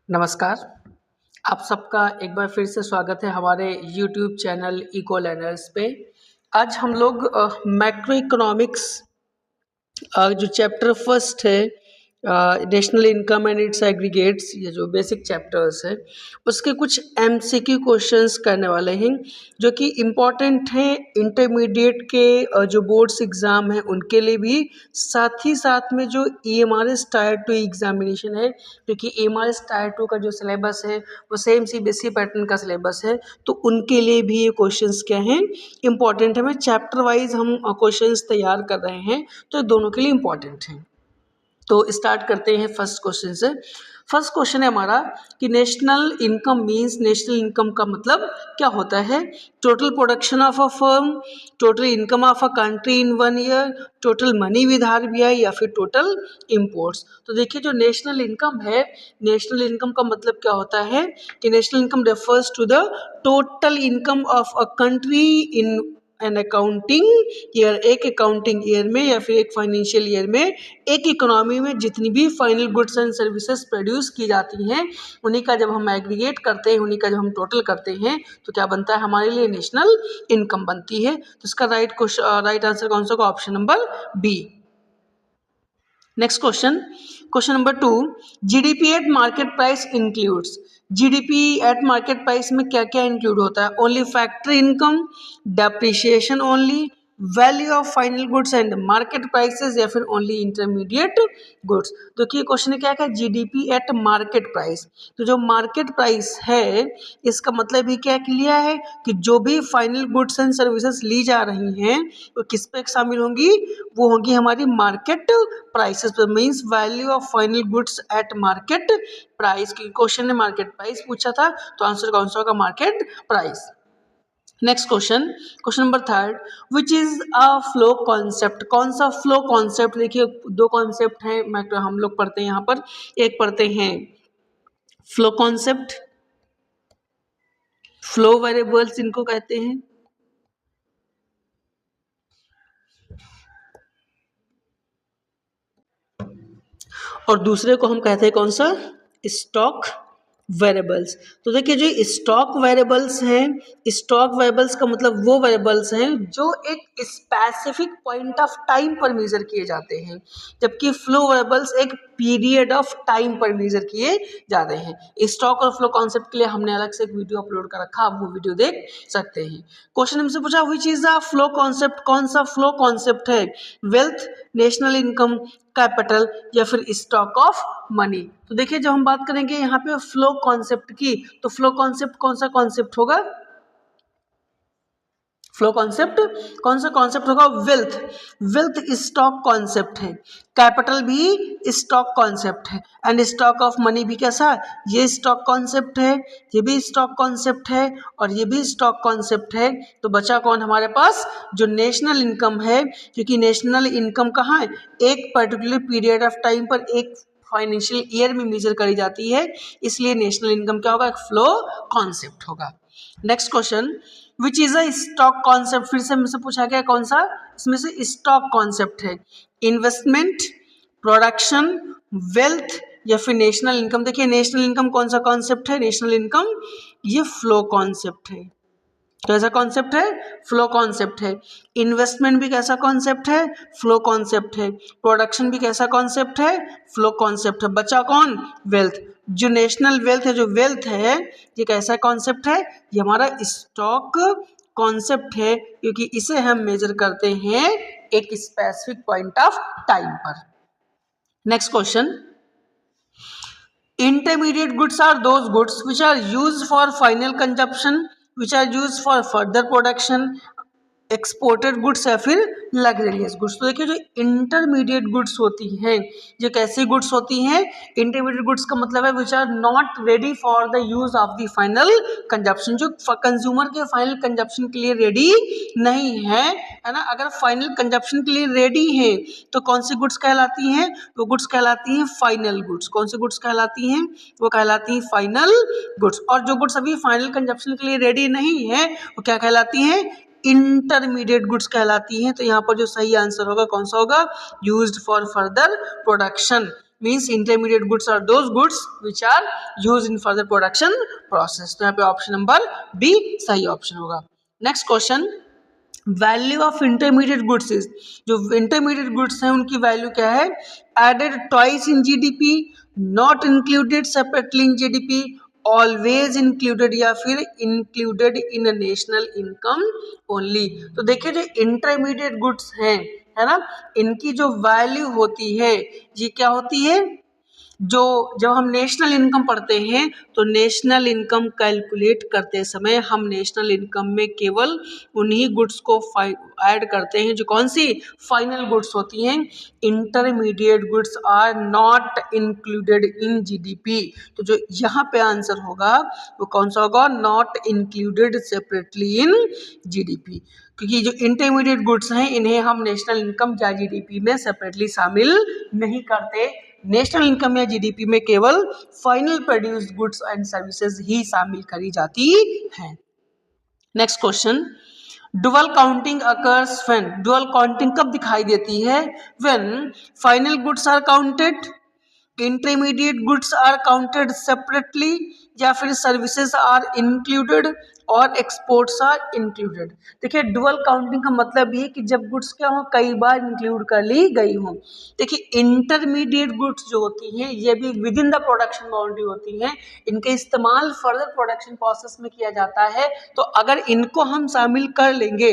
नमस्कार। आप सबका एक बार फिर से स्वागत है हमारे यूट्यूब चैनल इको लर्नर्स पे। आज हम लोग मैक्रो इकोनॉमिक्स जो चैप्टर फर्स्ट है national income and it's aggregates, ये जो बेसिक चैप्टर्स है उसके कुछ एमसीक्यू क्वेश्चंस करने वाले हैं जो कि इम्पॉर्टेंट हैं इंटरमीडिएट के जो बोर्ड्स एग्ज़ाम हैं उनके लिए भी, साथ ही साथ में जो EMRS टायर 2 एग्जामिनेशन है, क्योंकि EMRS टायर 2 का जो सिलेबस है वो सेम CBSE पैटर्न का सिलेबस है, तो उनके लिए भी ये क्वेश्चंस क्या हैं, इम्पॉर्टेंट है। मैं चैप्टर वाइज हम क्वेश्चंस तैयार कर रहे हैं, तो दोनों के लिए इम्पॉर्टेंट हैं। तो स्टार्ट करते हैं फर्स्ट क्वेश्चन से। फर्स्ट क्वेश्चन है हमारा कि national income means, national income का मतलब क्या होता है? Total production of a firm, total income of a country in 1 year, total money with RBI या फिर टोटल इंपोर्ट्स। तो देखिए जो नेशनल इनकम है, नेशनल इनकम का मतलब क्या होता है कि national income refers to the total income of a country in an accounting year, एक अकाउंटिंग ईयर में या फिर एक फाइनेंशियल ईयर में, एक इकोनॉमी में जितनी भी final goods and services produce की जाती हैं उन्हीं का जब हम एग्रीगेट करते हैं, उन्हीं का जब हम टोटल करते हैं तो क्या बनता है हमारे लिए? नेशनल इनकम बनती है। तो इसका राइट आंसर कौन सा होगा? Option number B. Next question, question number 2, GDP at market price includes. GDP at market price में क्या क्या इंक्लूड होता है? Only factory income, depreciation only, value of final goods and market prices या फिर ओनली इंटरमीडिएट गुड्स। तो ये question है क्या है? GDP at market price. तो जो मार्केट प्राइस है इसका मतलब ही क्या लिया है कि जो भी फाइनल गुड्स एंड सर्विसेज ली जा रही हैं वो किस पे शामिल होंगी? वो होंगी हमारी मार्केट प्राइसेस पर, means value of final goods at market price. की क्वेश्चन ने मार्केट प्राइस पूछा था तो आंसर कौन सा होगा? Market price. Next question, question number 3, which is a flow concept. कौन सा फ्लो कॉन्सेप्ट? देखिए दो कॉन्सेप्ट हैं, हम लोग पढ़ते हैं यहाँ पर। एक पढ़ते हैं फ्लो कॉन्सेप्ट, फ्लो वेरिएबल्स इनको कहते हैं, और दूसरे को हम कहते हैं कौन सा? Stock variables. तो देखिए जो स्टॉक वेरिएबल्स हैं, स्टॉक वेरिएबल्स का मतलब वो वेरिएबल्स हैं जो एक स्पेसिफिक पॉइंट ऑफ टाइम पर मेजर किए जाते हैं, जबकि फ्लो वेरिएबल्स एक पीरियड ऑफ टाइम पर मेजर किए जाते हैं। स्टॉक और फ्लो कॉन्सेप्ट के लिए हमने अलग से एक वीडियो अपलोड कर रखा, आप वो वीडियो देख सकते हैं। क्वेश्चन हमसे पूछा which is the flow concept. कौन सा फ्लो कॉन्सेप्ट है? वेल्थ, नेशनल इनकम, कैपिटल या फिर स्टॉक ऑफ मनी। तो देखिए जब हम बात करेंगे यहाँ पे फ्लो कॉन्सेप्ट की, तो फ्लो कॉन्सेप्ट कौन सा कॉन्सेप्ट होगा? फ्लो कॉन्सेप्ट कौन सा कॉन्सेप्ट होगा? वेल्थ। वेल्थ स्टॉक कॉन्सेप्ट है, कैपिटल भी स्टॉक कॉन्सेप्ट है, एंड स्टॉक ऑफ मनी भी कैसा? ये स्टॉक कॉन्सेप्ट है, ये भी स्टॉक कॉन्सेप्ट है और ये भी स्टॉक कॉन्सेप्ट है। तो बचा कौन हमारे पास? जो नेशनल इनकम है, क्योंकि नेशनल इनकम कहाँ है? एक पर्टिकुलर पीरियड ऑफ टाइम पर, एक फाइनेंशियल ईयर में मेजर करी जाती है, इसलिए नेशनल इनकम क्या होगा? एक फ्लो कॉन्सेप्ट होगा। Next question, which is a stock concept. फिर से हमसे पूछा गया कौन सा? इसमें से स्टॉक कॉन्सेप्ट है, इन्वेस्टमेंट, प्रोडक्शन, वेल्थ या फिर नेशनल इनकम। देखिए नेशनल इनकम कौन सा कॉन्सेप्ट है? नेशनल इनकम ये फ्लो कॉन्सेप्ट है। कैसा कॉन्सेप्ट है? फ्लो कॉन्सेप्ट है। इन्वेस्टमेंट भी कैसा कॉन्सेप्ट है? फ्लो कॉन्सेप्ट है। प्रोडक्शन भी कैसा कॉन्सेप्ट है? फ्लो कॉन्सेप्ट है। बचा कौन? वेल्थ। जो नेशनल वेल्थ है, जो वेल्थ है ये कैसा कॉन्सेप्ट है? ये हमारा स्टॉक कॉन्सेप्ट है, क्योंकि इसे हम मेजर करते हैं एक स्पेसिफिक पॉइंट ऑफ टाइम पर। Next question, intermediate goods are those goods which are used for final consumption, which are used for further production, exported goods या फिर लग्जरियस गुड्स। तो देखिए जो इंटरमीडिएट गुड्स होती हैं, ये कैसी गुड्स होती हैं? इंटरमीडिएट गुड्स का मतलब है which are not ready for the use of the final consumption, जो कंज्यूमर के फाइनल कंजप्शन के लिए रेडी नहीं है ना। अगर फाइनल कंजप्शन के लिए रेडी है तो कौन सी गुड्स कहलाती हैं? वो गुड्स कहलाती हैं फाइनल गुड्स। कौन सी गुड्स कहलाती हैं? वो कहलाती हैं फाइनल गुड्स। और जो गुड्स अभी फाइनल कंजप्शन के लिए रेडी नहीं है वो क्या कहलाती हैं? इंटरमीडिएट गुड्स कहलाती हैं। तो यहाँ पर जो सही आंसर होगा कौन सा होगा? Used for further production. Means intermediate goods are those goods which are use in further production process. तो यहाँ पे ऑप्शन नंबर बी सही ऑप्शन होगा। Next question, value of intermediate goods is, जो इंटरमीडिएट गुड्स हैं उनकी वैल्यू क्या है, added twice in GDP, not included separately in GDP, always included या फिर included in national income only. तो देखिए जो इंटरमीडिएट गुड्स हैं, है ना, इनकी जो वैल्यू होती है ये क्या होती है, जो जब हम नेशनल इनकम पढ़ते हैं तो नेशनल इनकम कैलकुलेट करते समय हम नेशनल इनकम में केवल उन्हीं गुड्स को ऐड करते हैं जो कौन सी फाइनल गुड्स होती हैं। Intermediate goods are not included in GDP. तो जो यहाँ पे आंसर होगा वो कौन सा होगा, not included separately in GDP, क्योंकि जो इंटरमीडिएट गुड्स हैं इन्हें हम नेशनल इनकम या जीडीपी में सेपरेटली शामिल नहीं करते। नेशनल इनकम या जीडीपी में केवल final produced goods and services ही शामिल करी जाती हैं। Next question, dual counting occurs when, dual counting कब दिखाई देती है, when final goods are counted, intermediate goods are counted separately, या फिर सर्विसेज आर इंक्लूडेड और एक्सपोर्ट्स आर इंक्लूडेड। देखिए डुअल काउंटिंग का मतलब ये कि जब गुड्स क्या हो कई बार इंक्लूड कर ली गई हो। देखिए इंटरमीडिएट गुड्स जो होती हैं ये भी with in the production boundary होती हैं, इनके इस्तेमाल फर्दर प्रोडक्शन प्रोसेस में किया जाता है। तो अगर इनको हम शामिल कर लेंगे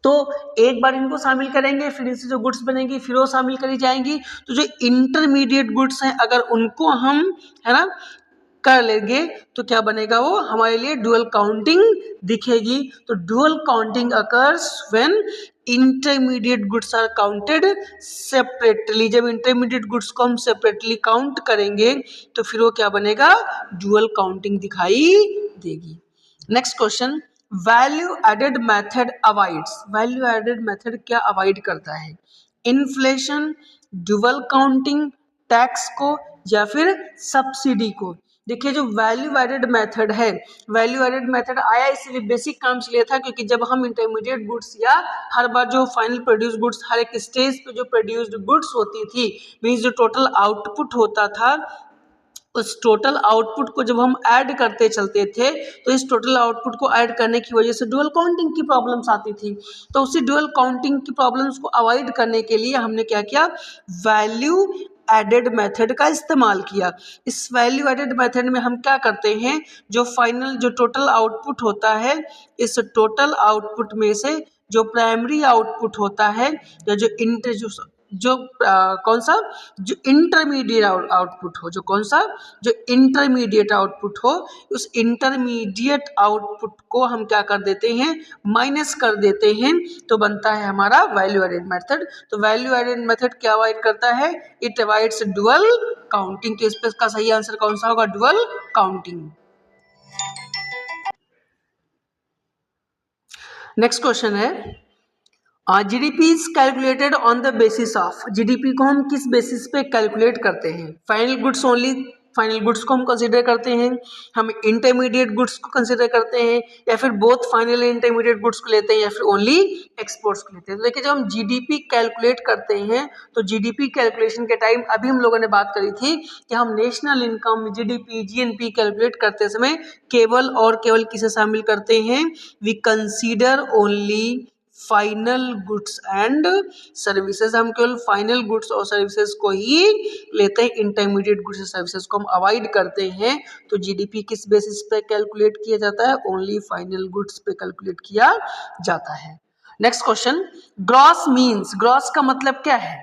तो एक बार इनको शामिल करेंगे फिर इनसे जो गुड्स बनेंगी फिर वो शामिल करी जाएंगी। तो जो इंटरमीडिएट गुड्स हैं अगर उनको हम, है ना, कर लेंगे तो क्या बनेगा, वो हमारे लिए डुअल काउंटिंग दिखेगी। तो dual counting occurs when intermediate goods are counted separately. जब इंटरमीडिएट गुड्स को हम सेपरेटली काउंट करेंगे तो फिर वो क्या बनेगा, डुअल काउंटिंग दिखाई देगी। Next question, value added method avoids, value added method क्या अवॉइड करता है, इन्फ्लेशन, डुअल काउंटिंग, टैक्स को या फिर सब्सिडी को। देखिए जो वैल्यू एडेड मेथड है, वैल्यू एडेड मेथड आया इसलिए बेसिक काम से लिया था क्योंकि जब हम इंटरमीडिएट गुड्स या हर बार जो फाइनल प्रोड्यूस गुड्स हर एक स्टेज पे जो प्रोड्यूस्ड गुड्स होती थी, मीन्स जो टोटल आउटपुट होता था, उस टोटल आउटपुट को जब हम ऐड करते चलते थे तो इस टोटल आउटपुट को ऐड करने की वजह से डुअल काउंटिंग की प्रॉब्लम्स आती थी। तो उसी डुअल काउंटिंग की प्रॉब्लम्स को अवॉइड करने के लिए हमने क्या किया, वैल्यू एडेड मेथड का इस्तेमाल किया। इस वैल्यू एडेड मेथड में हम क्या करते हैं, जो फाइनल जो टोटल आउटपुट होता है, इस टोटल आउटपुट में से जो प्राइमरी आउटपुट होता है या जो कौन सा, जो इंटरमीडिएट आउटपुट हो, जो कौन सा, जो इंटरमीडिएट आउटपुट हो, उस इंटरमीडिएट आउटपुट को हम क्या कर देते हैं, माइनस कर देते हैं, तो बनता है हमारा वैल्यू एडेड मेथड। तो वैल्यू एडेड मेथड क्या अवॉइड करता है, इट अवॉइड्स डुअल काउंटिंग। तो इसका सही आंसर कौन सा होगा, डुअल काउंटिंग। नेक्स्ट क्वेश्चन है, GDP is calculated on the basis of, GDP को हम किस बेसिस पे कैलकुलेट करते हैं, final goods only, final goods को हम कंसीडर करते हैं, हम इंटरमीडिएट गुड्स को कंसीडर करते हैं, या फिर बोथ फाइनल इंटरमीडिएट गुड्स को लेते हैं, या फिर ओनली एक्सपोर्ट्स को लेते हैं। तो देखिए जब हम जीडीपी कैलकुलेट करते हैं तो जीडीपी कैलकुलेशन के टाइम अभी हम लोगों ने बात करी थी कि हम national income, GDP, GNP calculate करते समय केवल और केवल किसे शामिल करते हैं, we consider only final goods and services. हम केवल फाइनल गुड्स और सर्विसेज को ही लेते हैं, इंटरमीडिएट गुड्स और सर्विसेज को हम अवॉइड करते हैं। तो जीडीपी किस बेसिस पे कैलकुलेट किया जाता है, ओनली फाइनल गुड्स पे कैलकुलेट किया जाता है। Next question, gross means, gross का मतलब क्या है।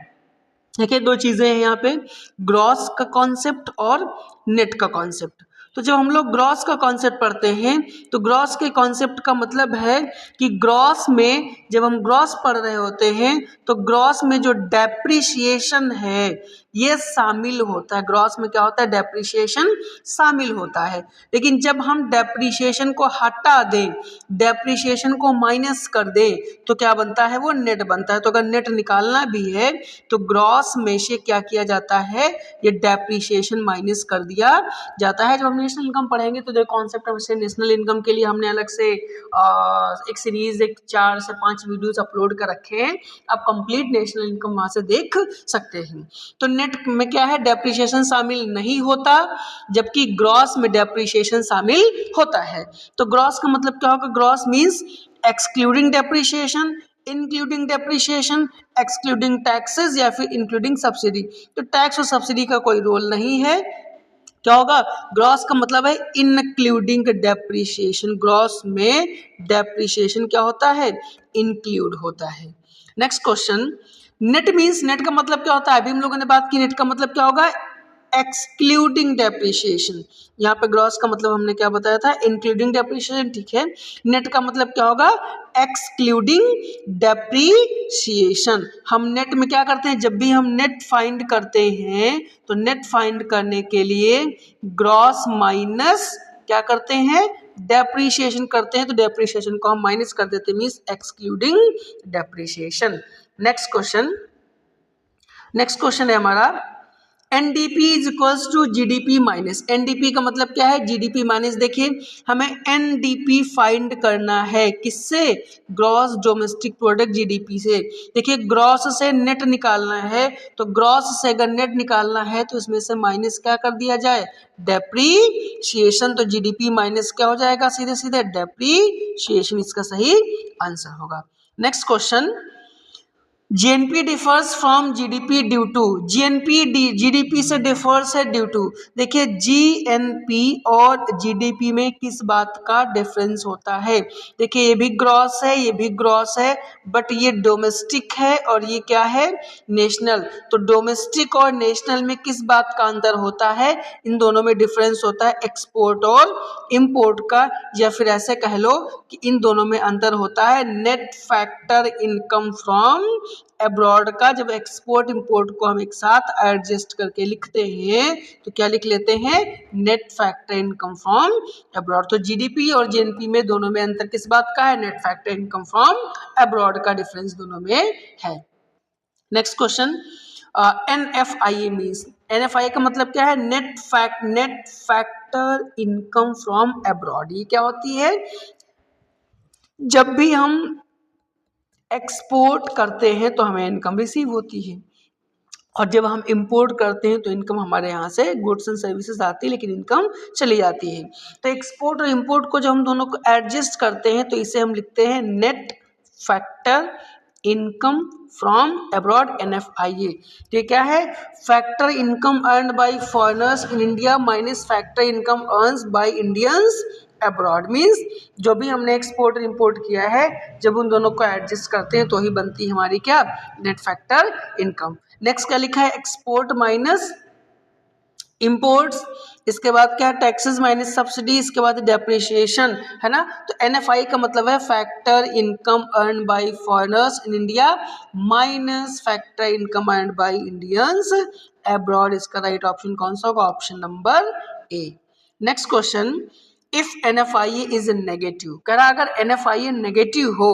देखिए दो चीजें हैं यहाँ पे, ग्रॉस का कॉन्सेप्ट और नेट का कॉन्सेप्ट। तो जब हम लोग ग्रॉस का कॉन्सेप्ट पढ़ते हैं तो ग्रॉस के कॉन्सेप्ट का मतलब है कि ग्रॉस में जब हम ग्रॉस पढ़ रहे होते हैं तो ग्रॉस में जो डेप्रिसिएशन है ये शामिल होता है। ग्रॉस में क्या होता है, डेप्रिसिएशन शामिल होता है। लेकिन जब हम डेप्रिसिएशन को हटा दें, डेप्रिसिएशन को माइनस कर दें तो क्या बनता है, वो नेट बनता है। तो अगर नेट निकालना भी है तो ग्रॉस में से क्या किया जाता है, ये डेप्रिसिएशन माइनस कर दिया जाता है। जब हम नेशनल इनकम पढ़ेंगे तो जो कॉन्सेप्ट है नेशनल इनकम के लिए हमने अलग से एक सीरीज, एक 4 से 5 वीडियोस अपलोड कर रखे हैं, आप कंप्लीट नेशनल इनकम वहां से देख सकते हैं। तो नेट में क्या है, डेप्रिसिएशन शामिल नहीं होता, जबकि ग्रॉस में डेप्रिसिएशन शामिल होता है। तो ग्रॉस का मतलब क्या होगा, gross means excluding depreciation, including depreciation, excluding taxes या फिर इंक्लूडिंग सब्सिडी। तो टैक्स और सब्सिडी का कोई रोल नहीं है। क्या होगा, ग्रॉस का मतलब है इंक्लूडिंग डेप्रिसिएशन, ग्रॉस में डेप्रिसिएशन क्या होता है, इंक्लूड होता है। Next question, net means, net का मतलब क्या होता है, अभी हम लोगों ने बात की, नेट का मतलब क्या होगा, एक्सक्लूडिंग डेप्रिसिएशन। यहाँ पे ग्रॉस का मतलब हमने क्या बताया था, इंक्लूडिंग डेप्रिसिएशन, ठीक है। नेट का मतलब क्या होगा, एक्सक्लूडिंग डेप्रिसिएशन। हम नेट में क्या करते हैं, जब भी हम नेट फाइंड करते हैं तो नेट फाइंड करने के लिए ग्रॉस माइनस क्या करते हैं, डेप्रिसिएशन करते हैं। तो डेप्रिसिएशन को हम माइनस कर देते हैं, means excluding depreciation. Next question है हमारा, NDP is equals to GDP minus. NDP का मतलब क्या है, जीडीपी माइनस। देखिए हमें एनडीपी फाइंड करना है, किससे, ग्रॉस डोमेस्टिक प्रोडक्ट, जीडीपी से। देखिए ग्रॉस से नेट निकालना है, तो ग्रॉस से अगर नेट निकालना है तो इसमें से माइनस क्या कर दिया जाए, डेप्रीशिएशन। तो जीडीपी माइनस क्या हो जाएगा, सीधे सीधे डेप्रीशिएशन, इसका सही आंसर होगा। Next question, GNP differs from GDP due to. GNP GDP से डिफर्स है ड्यू टू। देखिए जीएनपी और जीडीपी में किस बात का डिफरेंस होता है। देखिए ये भी ग्रॉस है, ये भी ग्रॉस है, बट ये डोमेस्टिक है और ये क्या है, नेशनल। तो डोमेस्टिक और नेशनल में किस बात का अंतर होता है, इन दोनों में डिफरेंस होता है एक्सपोर्ट और इंपोर्ट का, या फिर ऐसे कह लो कि इन दोनों में अंतर होता है net factor income from abroad का। जब एक्सपोर्ट इंपोर्ट को हम एक साथ एडजस्ट करके लिखते हैं तो क्या लिख लेते हैं, net factor income from abroad. तो जीडीपी और जीएनपी में दोनों में अंतर किस बात का है, net factor income from abroad का डिफरेंस दोनों में है। Next question, NFIA means. NFIA का मतलब क्या है, net factor income from abroad. ये क्या होती है, जब भी हम एक्सपोर्ट करते हैं तो हमें इनकम रिसीव होती है, और जब हम इंपोर्ट करते हैं तो इनकम हमारे यहाँ से गुड्स एंड सर्विसेज आती है, लेकिन इनकम चली जाती है। तो एक्सपोर्ट और इंपोर्ट को जब हम दोनों को एडजस्ट करते हैं तो इसे हम लिखते हैं net factor income from abroad, NFIA. ये क्या है, factor income earned bye foreigners in India minus factor income earns by Indians abroad. Means जो भी हमने एक्सपोर्ट और इंपोर्ट किया है, जब उन दोनों को एडजस्ट करते हैं तो ही बनती है हमारी क्या, नेट फैक्टर इनकम। नेक्स्ट क्या लिखा है, एक्सपोर्ट माइनस इंपोर्ट्स, इसके बाद क्या, टैक्सेस माइनस सब्सिडी, इसके बाद डेप्रिसिएशन, है ना। तो एनएफआई का मतलब है factor income earn by foreigners in India minus factor income earn by Indians abroad. इसका राइट ऑप्शन कौन सा होगा, option number A. Next question, if NFIA is negative. कह रहा अगर एनएफआईए नेगेटिव हो,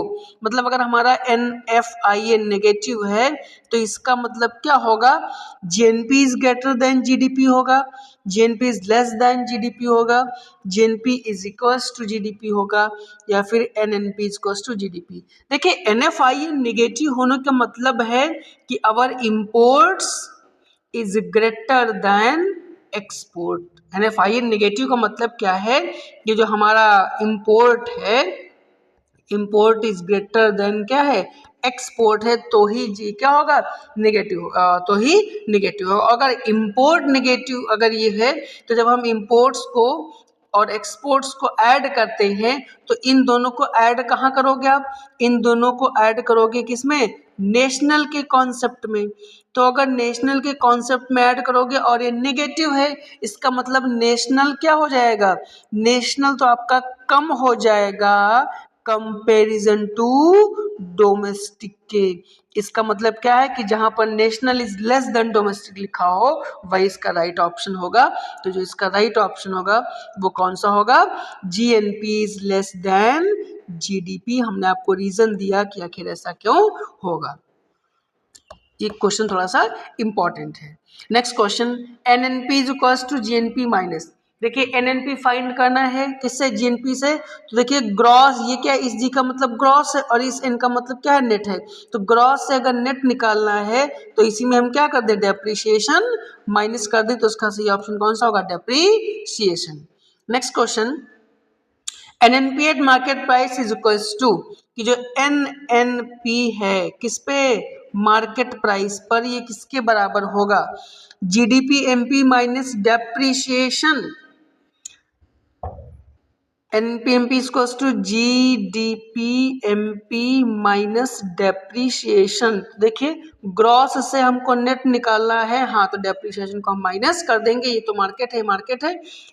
मतलब अगर हमारा एनएफआईए नेगेटिव है तो इसका मतलब क्या होगा, GNP is greater than GDP होगा, GNP is less than GDP होगा, GNP is equals to GDP होगा, या फिर NNP is equals to GDP. देखिए एनएफआईए नेगेटिव होने का मतलब है कि our imports is greater than export. NFIA negative का मतलब क्या है, ये जो हमारा इंपोर्ट है, इंपोर्ट इज ग्रेटर देन क्या है, एक्सपोर्ट है, तो ही जी क्या होगा, नेगेटिव, तो ही नेगेटिव होगा। अगर इंपोर्ट नेगेटिव अगर ये है तो जब हम इंपोर्ट्स को और एक्सपोर्ट्स को ऐड करते हैं तो इन दोनों को ऐड कहाँ करोगे आप, इन दोनों को ऐड करोगे किसमें, नेशनल के कॉन्सेप्ट में। तो अगर नेशनल के कॉन्सेप्ट में ऐड करोगे और ये नेगेटिव है, इसका मतलब नेशनल क्या हो जाएगा, नेशनल तो आपका कम हो जाएगा कंपैरिजन टू डोमेस्टिक के। इसका मतलब क्या है कि जहां पर national is less then domestic लिखा हो वही इसका राइट ऑप्शन होगा। तो जो इसका राइट ऑप्शन होगा वो कौन सा होगा, GNP is less than GDP. हमने आपको रीजन दिया कि आखिर ऐसा क्यों होगा। ये क्वेश्चन थोड़ा सा इंपॉर्टेंट है। Next question, NNP is equals to GNP minus. देखिए एनएनपी फाइंड करना है किससे, जीएनपी से। तो देखिए ग्रॉस, ये क्या है, इस जी का मतलब ग्रॉस है और इस एन का मतलब क्या है, नेट है। तो ग्रॉस से अगर नेट निकालना है तो इसी में हम क्या कर दें, डेप्रिसिएशन माइनस कर दें, तो उसका सही ऑप्शन कौन सा होगा, depreciation. Next question, NNP at market price is equals to, कि जो एनएनपी है किस पे, मार्केट प्राइस पर, ये किसके बराबर होगा, GDP MP minus depreciation. NPMP equals to GDP MP minus depreciation. देखिए ग्रॉस से हमको नेट निकालना है, हाँ तो डेप्रिसिएशन को हम माइनस कर देंगे, ये तो मार्केट है,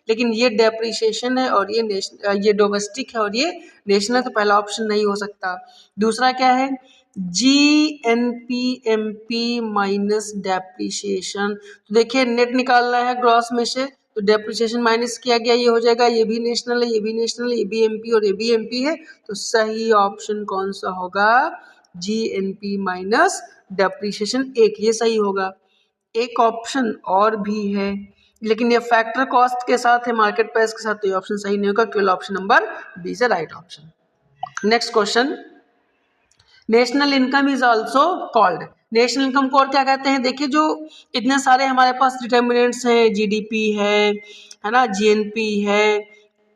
लेकिन ये डेप्रिसिएशन है और ये डोमेस्टिक है और ये नेशनल है, तो पहला ऑप्शन नहीं हो सकता। दूसरा क्या है, G N P M P minus depreciation. तो देखिए नेट निकालना है ग्रॉस में से, तो डेप्रिसिएशन माइनस किया गया, ये हो जाएगा, ये भी नेशनल है, ये भी नेशनल है, ये भी एमपी और ये भी एमपी है, तो सही ऑप्शन कौन सा होगा, जीएनपी माइनस डेप्रिसिएशन, एक ये सही होगा। एक ऑप्शन और भी है, लेकिन ये फैक्टर कॉस्ट के साथ है, मार्केट प्राइस के साथ, तो ये ऑप्शन सही नहीं होगा, केवल ऑप्शन नंबर बी से right option. Next question, national income is also called, national income को और क्या कहते हैं। देखिए जो इतने सारे हमारे पास डिटर्मिनेंट्स हैं, जीडीपी है ना, जीएनपी है,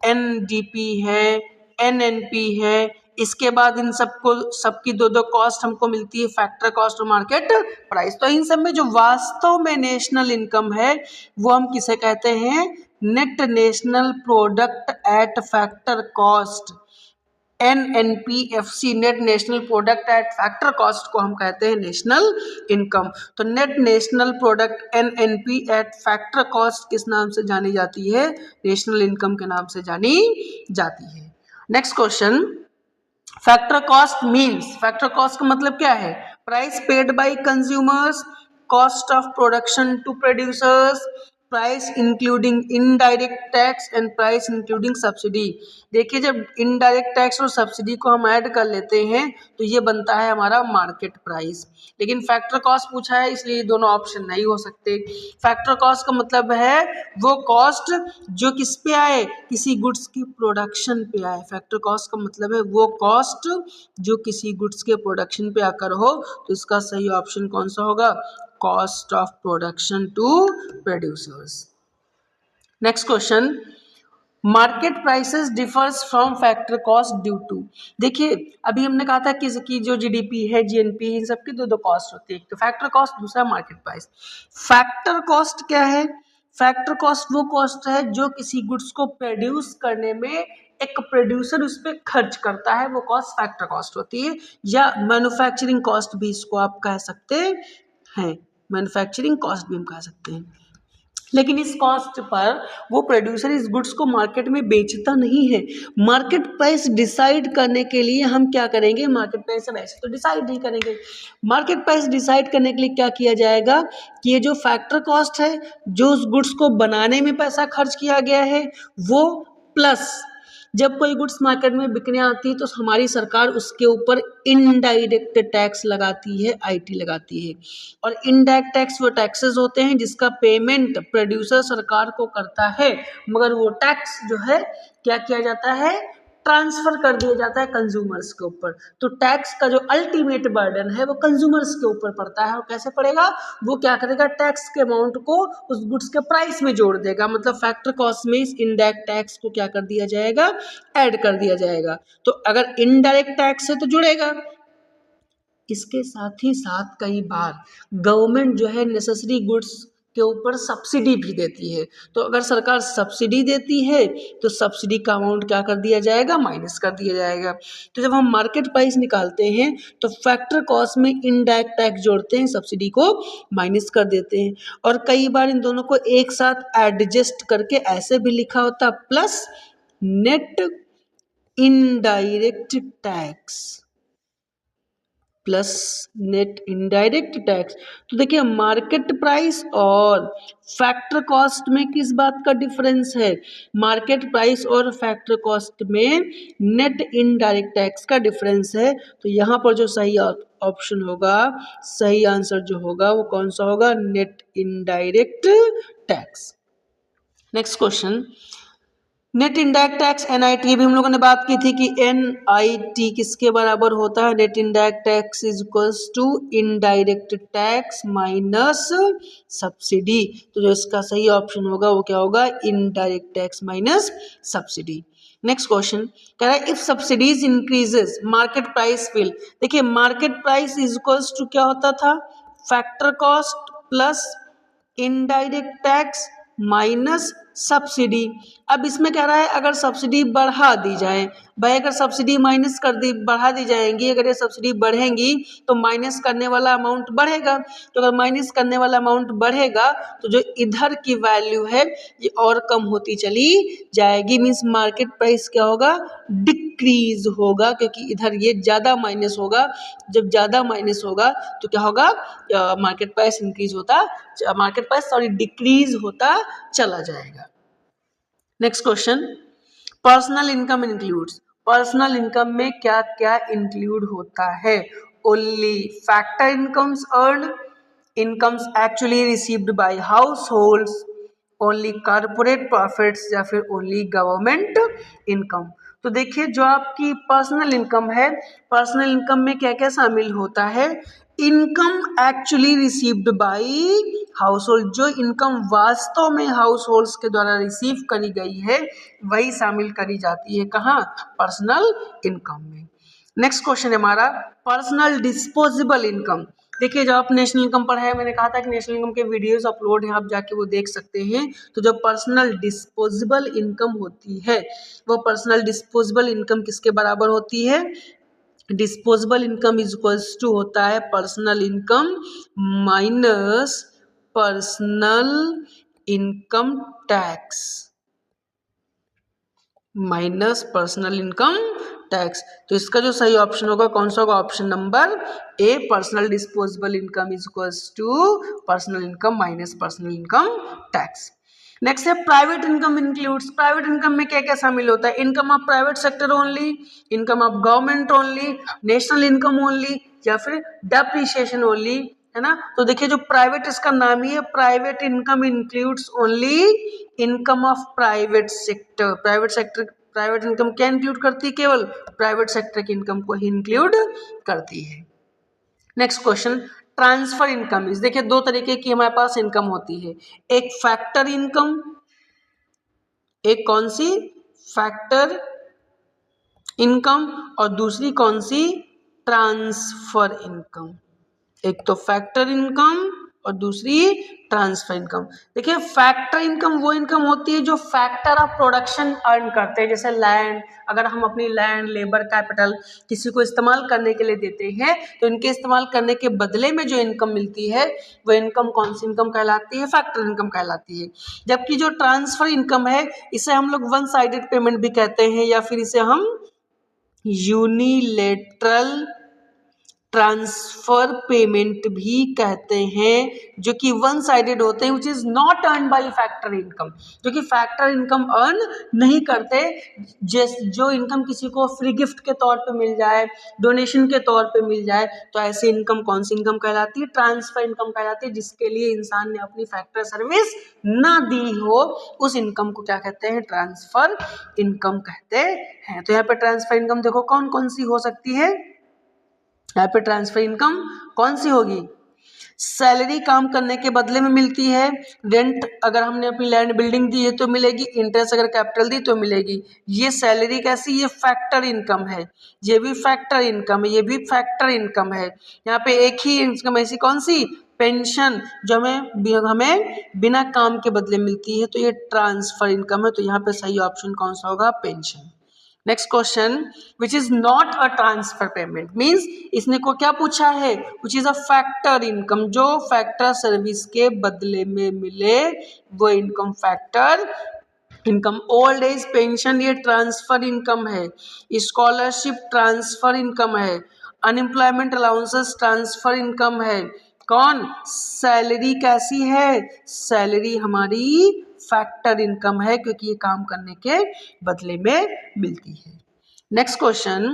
एनडीपी है, एनएनपी है, इसके बाद इन सबको सबकी दो दो कॉस्ट हमको मिलती है, फैक्टर कॉस्ट और मार्केट प्राइस। तो इन सब में जो वास्तव में नेशनल इनकम है वो हम किसे कहते हैं, net national product at factor cost, NNPFC, net national product at factor cost को हम कहते हैं नेशनल इनकम। तो net national product NNP eight factor cost किस नाम से जानी जाती है, नेशनल इनकम के नाम से जानी जाती है। Next question, factor cost means, factor cost का मतलब क्या है, price paid by consumers, cost of production to producers, price including indirect tax and price including subsidy. देखिए जब इनडायरेक्ट टैक्स और सब्सिडी को हम ऐड कर लेते हैं तो ये बनता है हमारा मार्केट प्राइस, लेकिन फैक्टर कॉस्ट पूछा है इसलिए दोनों ऑप्शन नहीं हो सकते। फैक्टर कॉस्ट का मतलब है वो कॉस्ट जो किस पे आए, किसी गुड्स की प्रोडक्शन पे आए। फैक्टर कॉस्ट का मतलब है वो कॉस्ट जो किसी गुड्स के प्रोडक्शन पे आकर हो, तो इसका सही ऑप्शन कौन सा होगा, cost of production to producers. Next question, market prices differs from factor cost due to. देखिए अभी हमने कहा था कि जो जीडीपी है, जीएनपी, इन सबकी दो दो कॉस्ट होती है, एक तो फैक्टर कॉस्ट, दूसरा मार्केट प्राइस। फैक्टर कॉस्ट क्या है, फैक्टर कॉस्ट वो कॉस्ट है जो किसी गुड्स को प्रोड्यूस करने में एक प्रोड्यूसर उस पर खर्च करता है, वो कॉस्ट फैक्टर कॉस्ट होती है, या मैन्युफैक्चरिंग कॉस्ट भी इसको आप कह सकते हैं, मैन्युफैक्चरिंग कॉस्ट भी हम कह सकते हैं। लेकिन इस कॉस्ट पर वो प्रोड्यूसर इस गुड्स को मार्केट में बेचता नहीं है। मार्केट प्राइस डिसाइड करने के लिए हम क्या करेंगे, मार्केट प्राइस हम ऐसे तो डिसाइड नहीं करेंगे, मार्केट प्राइस डिसाइड करने के लिए क्या किया जाएगा कि ये जो फैक्टर कॉस्ट है, जो उस गुड्स को बनाने में पैसा खर्च किया गया है वो, प्लस जब कोई गुड्स मार्केट में बिकने आती है तो हमारी सरकार उसके ऊपर इनडायरेक्ट टैक्स लगाती है, आईटी लगाती है। और इनडायरेक्ट टैक्स वो टैक्सेस होते हैं जिसका पेमेंट प्रोड्यूसर सरकार को करता है, मगर वो टैक्स जो है क्या किया जाता है, ट्रांसफर कर दिया जाता है कंज्यूमर्स के ऊपर। तो टैक्स का जो अल्टीमेट बर्डन है वो कंज्यूमर्स के ऊपर पड़ता है, और कैसे पड़ेगा, वो क्या करेगा, टैक्स के अमाउंट को उस गुड्स के प्राइस में जोड़ देगा। मतलब फैक्टर कॉस्ट में इस इनडायरेक्ट टैक्स को क्या कर दिया जाएगा, ऐड कर दिया जाएगा। तो अगर इनडायरेक्ट टैक्स है तो जुड़ेगा। इसके साथ ही साथ कई बार गवर्नमेंट जो है नेसेसरी गुड्स के ऊपर सब्सिडी भी देती है, तो अगर सरकार सब्सिडी देती है तो सब्सिडी का अमाउंट क्या कर दिया जाएगा, माइनस कर दिया जाएगा। तो जब हम मार्केट प्राइस निकालते हैं तो फैक्टर कॉस्ट में इनडायरेक्ट टैक्स जोड़ते हैं, सब्सिडी को माइनस कर देते हैं, और कई बार इन दोनों को एक साथ एडजस्ट करके ऐसे भी लिखा होता, plus net indirect tax, plus net indirect tax. तो देखिए मार्केट प्राइस और फैक्टर कॉस्ट में किस बात का डिफरेंस है, मार्केट प्राइस और फैक्टर कॉस्ट में नेट इनडायरेक्ट टैक्स का डिफरेंस है। तो यहाँ पर जो सही ऑप्शन होगा, सही आंसर जो होगा वो कौन सा होगा, net indirect tax. Next question, net indirect tax NIT भी हम लोगों ने बात की थी कि NIT किसके बराबर होता है, net indirect tax is equals to indirect tax minus subsidy. तो जो इसका सही ऑप्शन होगा वो क्या होगा, indirect tax minus subsidy. Next question कह रहा है if subsidies increases market price will, देखिए market price is equals to क्या होता था, factor cost plus indirect tax minus subsidy. अब इसमें कह रहा है अगर सब्सिडी बढ़ा दी जाए, भाई अगर सब्सिडी माइनस कर दी बढ़ा दी जाएंगी, अगर ये सब्सिडी बढ़ेंगी तो माइनस करने वाला अमाउंट बढ़ेगा, तो अगर माइनस करने वाला अमाउंट बढ़ेगा तो जो इधर की वैल्यू है ये और कम होती चली जाएगी, मीन्स मार्केट प्राइस क्या होगा, डिक्रीज होगा, क्योंकि इधर ये ज़्यादा माइनस होगा, जब ज़्यादा माइनस होगा तो क्या होगा, मार्केट प्राइस इंक्रीज होता, मार्केट प्राइस सॉरी डिक्रीज होता चला जाएगा। Next question, personal income includes, personal income में क्या क्या इंक्लूड होता है, only factor incomes earn, incomes actually received by house holds, only corporate profits या फिर ओनली गवर्नमेंट इनकम। तो देखिए जो आपकी पर्सनल इनकम है, पर्सनल इनकम में क्या क्या शामिल होता है, income actually received by house hold, जो इनकम वास्तव में हाउस होल्ड्स के द्वारा रिसीव करी गई है वही शामिल करी जाती है, कहाँ, पर्सनल इनकम में। नेक्स्ट क्वेश्चन है हमारा पर्सनल डिस्पोजेबल इनकम। देखिए जब आप नेशनल इनकम पढ़े, मैंने कहा था कि नेशनल इनकम के वीडियोस अपलोड हैं, आप जाके वो देख सकते हैं। तो जब पर्सनल डिस्पोजेबल इनकम होती है, वो पर्सनल डिस्पोजेबल इनकम किसके बराबर होती है, disposable income is equals to होता है personal income minus personal income tax, minus personal income tax. तो इसका जो सही ऑप्शन होगा कौन सा होगा, option number A, personal disposable income is equals to personal income minus personal income tax. Next है private income includes, private income में क्या क्या शामिल होता है, income of private sector only, income of government only, national income only, या फिर depreciation only, है ना। तो देखिए जो प्राइवेट इसका नाम ही है, private income includes only income of private sector, private sector, private income क्या इंक्लूड करती है, केवल प्राइवेट सेक्टर की इनकम को ही इंक्लूड करती है। Next question, transfer income is, देखिए दो तरीके की हमारे पास इनकम होती है, एक फैक्टर इनकम, एक कौन सी, फैक्टर इनकम, और दूसरी कौन सी, ट्रांसफर इनकम। एक तो फैक्टर इनकम और दूसरी ट्रांसफर इनकम। देखिए फैक्टर इनकम वो इनकम होती है जो फैक्टर ऑफ प्रोडक्शन अर्न करते हैं, जैसे लैंड, अगर हम अपनी लैंड, लेबर, कैपिटल किसी को इस्तेमाल करने के लिए देते हैं तो इनके इस्तेमाल करने के बदले में जो इनकम मिलती है वो इनकम कौन सी इनकम कहलाती है, फैक्टर इनकम कहलाती है। जबकि जो ट्रांसफर इनकम है इसे हम लोग वन साइडेड पेमेंट भी कहते हैं, या फिर इसे हम यूनिलेटरल ट्रांसफर पेमेंट भी कहते हैं, जो कि वन साइडेड होते हैं, which is not earn by factor income, जो कि फैक्टर इनकम अर्न नहीं करते। जो इनकम किसी को फ्री गिफ्ट के तौर पे मिल जाए, डोनेशन के तौर पे मिल जाए, तो ऐसी इनकम कौन सी इनकम कहलाती है, ट्रांसफर इनकम कहलाती है, जिसके लिए इंसान ने अपनी फैक्टर सर्विस ना दी हो, उस इनकम को क्या कहते हैं, ट्रांसफर इनकम कहते हैं। तो यहाँ पे ट्रांसफर इनकम देखो कौन कौन सी हो सकती है, यहाँ पे ट्रांसफर इनकम कौन सी होगी, सैलरी काम करने के बदले में मिलती है, रेंट अगर हमने अपनी लैंड बिल्डिंग दी है तो मिलेगी, इंटरेस्ट अगर कैपिटल दी तो मिलेगी। ये सैलरी कैसी, ये फैक्टर इनकम है, ये भी फैक्टर इनकम है, ये भी फैक्टर इनकम है। यहाँ पे एक ही इनकम ऐसी कौन सी, पेंशन, जो हमें बिना काम के बदले मिलती है, तो ये ट्रांसफर इनकम है। तो यहाँ पे सही ऑप्शन कौन सा होगा, pension. Next question, which is not a transfer payment, means इसने को क्या पूछा है, which is a factor income, जो फैक्टर सर्विस के बदले में मिले वो income factor income. Old age pension ये ट्रांसफर इनकम है, स्कॉलरशिप ट्रांसफर इनकम है, अनएम्प्लॉयमेंट अलाउंसेस ट्रांसफर इनकम है। कौन, सैलरी कैसी है, सैलरी हमारी फैक्टर इनकम है, क्योंकि ये काम करने के बदले में मिलती है। Next question,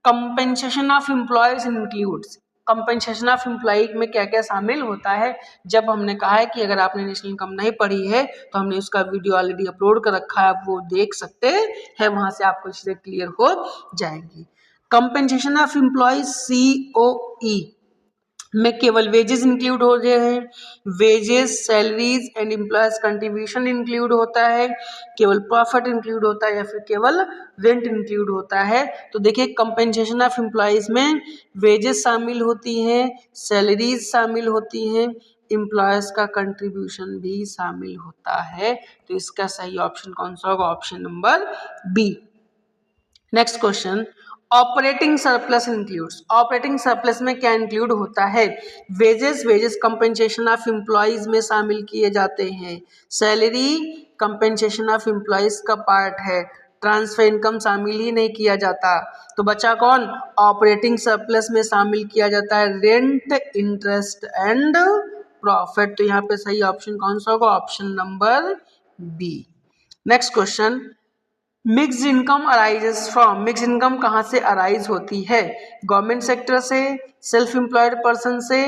compensation of employees includes, compensation of employee में क्या क्या शामिल होता है। जब हमने कहा है कि अगर आपने नेशनल इनकम नहीं पढ़ी है तो हमने उसका वीडियो ऑलरेडी अपलोड कर रखा है, आप वो देख सकते हैं, वहां से आपको चीजें क्लियर हो जाएंगी। कंपनसेशन ऑफ एम्प्लॉय COE में केवल वेजेस इंक्लूड हो रहे हैं, wages, salaries and employees contribution include होता है, केवल प्रॉफिट इंक्लूड होता है या फिर केवल रेंट इंक्लूड होता है। तो देखिए कंपनसेशन ऑफ एम्प्लॉयज में वेजेस शामिल होती हैं, सैलरीज शामिल होती हैं, एम्प्लॉयज का कंट्रीब्यूशन भी शामिल होता है। तो इसका सही ऑप्शन कौन सा होगा? Option number B. Next question, operating surplus includes. Operating surplus में क्या इंक्लूड होता है? Wages, wages compensation of employees में शामिल किए जाते हैं, सैलरी कंपनसेशन ऑफ एम्प्लॉयज का पार्ट है, ट्रांसफर इनकम शामिल ही नहीं किया जाता। तो बचा कौन? ऑपरेटिंग सरप्लस में शामिल किया जाता है रेंट, इंटरेस्ट एंड प्रॉफिट। तो यहाँ पे सही ऑप्शन कौन सा होगा? Option number B. Next question, mixed income arises from. Mixed income कहाँ से अराइज होती है? गवर्नमेंट सेक्टर से, सेल्फ एम्प्लॉयड पर्सन से,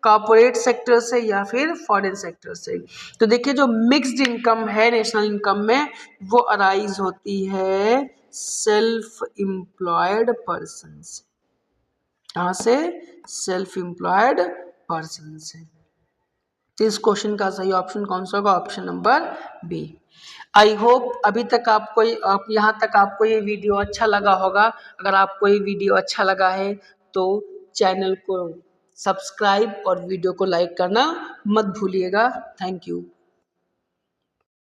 कॉर्पोरेट सेक्टर से या फिर फॉरेन सेक्टर से। तो देखिए जो मिक्स्ड इनकम है नेशनल इनकम में, वो अराइज होती है सेल्फ एम्प्लॉयड पर्सन से। कहाँ से? सेल्फ एम्प्लॉयड पर्सन से। तो इस क्वेश्चन का सही ऑप्शन कौन सा होगा? Option number B. I hope अभी तक आपको यहाँ तक आपको ये वीडियो अच्छा लगा होगा। अगर आपको ये वीडियो अच्छा लगा है तो चैनल को सब्सक्राइब और वीडियो को लाइक करना मत भूलिएगा। Thank you.